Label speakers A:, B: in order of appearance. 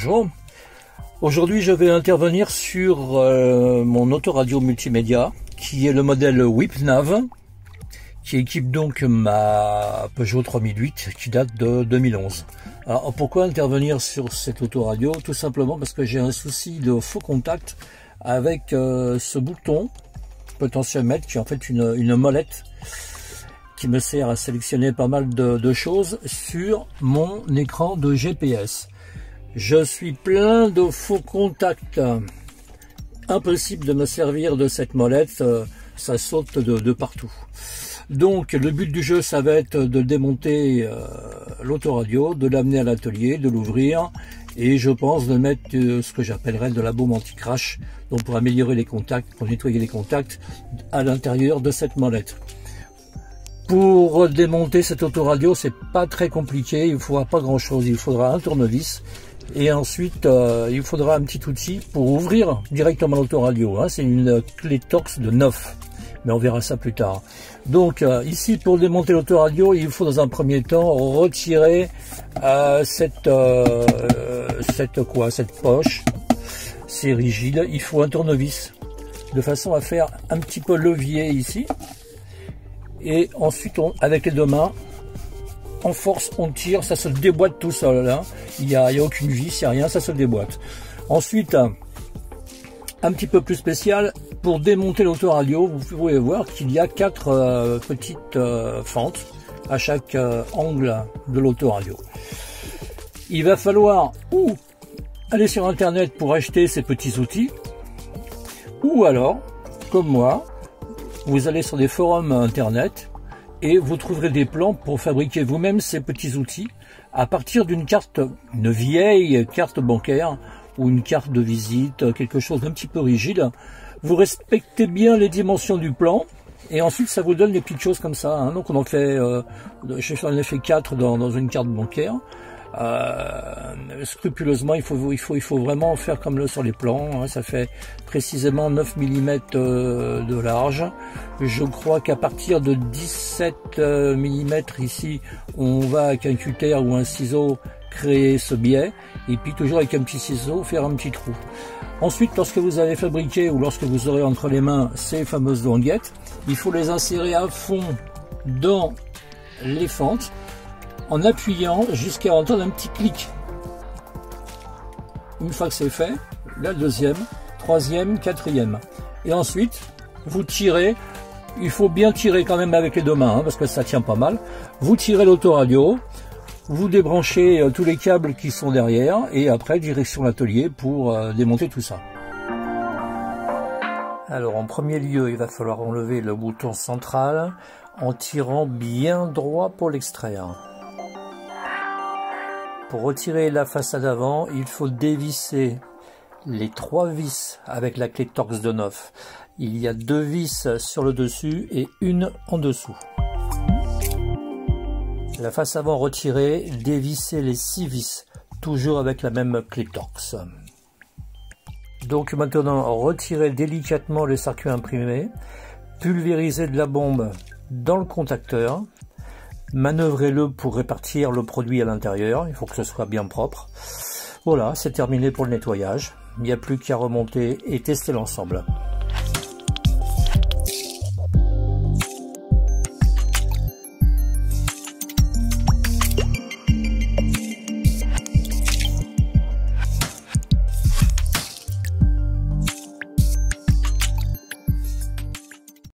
A: bonjour. Aujourd'hui, je vais intervenir sur mon autoradio multimédia, qui est le modèle Whipnav, qui équipe donc ma Peugeot 3008, qui date de 2011. Alors, pourquoi intervenir sur cette autoradio? Tout simplement parce que j'ai un souci de faux contact avec ce bouton potentiomètre, qui est en fait une molette, qui me sert à sélectionner pas mal de choses sur mon écran de GPS. Je suis plein de faux contacts. Impossible de me servir de cette molette, ça saute de partout. Donc le but du jeu, ça va être de démonter l'autoradio, de l'amener à l'atelier, de l'ouvrir, et je pense de mettre ce que j'appellerais de la baume anti-crash, donc pour améliorer les contacts, pour nettoyer les contacts à l'intérieur de cette molette. Pour démonter cette autoradio, c'est pas très compliqué, il ne faudra pas grand chose, il faudra un tournevis et ensuite il faudra un petit outil pour ouvrir directement l'autoradio, hein. C'est une clé Torx de 9, mais on verra ça plus tard. Donc ici, pour démonter l'autoradio, il faut dans un premier temps retirer cette poche, c'est rigide, il faut un tournevis de façon à faire un petit peu levier ici. Et ensuite, avec les deux mains, on force, on tire, ça se déboîte tout seul. Hein. Il n'y a aucune vis, il n'y a rien, ça se déboîte. Ensuite, un petit peu plus spécial, pour démonter l'autoradio, vous pouvez voir qu'il y a 4 petites fentes à chaque angle de l'autoradio. Il va falloir ou aller sur internet pour acheter ces petits outils, ou alors, comme moi, vous allez sur des forums internet et vous trouverez des plans pour fabriquer vous-même ces petits outils à partir d'une carte, une vieille carte bancaire ou une carte de visite, quelque chose d'un petit peu rigide. Vous respectez bien les dimensions du plan et ensuite ça vous donne des petites choses comme ça. Hein. Donc on en fait, j'en ai fait 4 dans une carte bancaire. Scrupuleusement, il faut vraiment faire comme sur les plans, hein. Ça fait précisément 9 mm de large. Je crois qu'à partir de 17 mm ici, on va avec un cutter ou un ciseau créer ce biais, et puis toujours avec un petit ciseau faire un petit trou. Ensuite, lorsque vous avez fabriqué ou lorsque vous aurez entre les mains ces fameuses languettes, il faut les insérer à fond dans les fentes, en appuyant jusqu'à entendre un petit clic. Une fois que c'est fait, la deuxième, troisième, quatrième. Et ensuite, vous tirez. Il faut bien tirer quand même avec les deux mains, hein, parce que ça tient pas mal. Vous tirez l'autoradio, vous débranchez tous les câbles qui sont derrière, et après, direction l'atelier pour démonter tout ça. Alors, en premier lieu, il va falloir enlever le bouton central en tirant bien droit pour l'extraire. Pour retirer la façade avant, il faut dévisser les 3 vis avec la clé Torx de 9. Il y a 2 vis sur le dessus et une en dessous. La face avant retirée, dévisser les 6 vis, toujours avec la même clé Torx. Donc maintenant, retirez délicatement le circuit imprimé, pulvérisez de la bombe dans le contacteur. Manœuvrez-le pour répartir le produit à l'intérieur, il faut que ce soit bien propre. Voilà, c'est terminé pour le nettoyage. Il n'y a plus qu'à remonter et tester l'ensemble.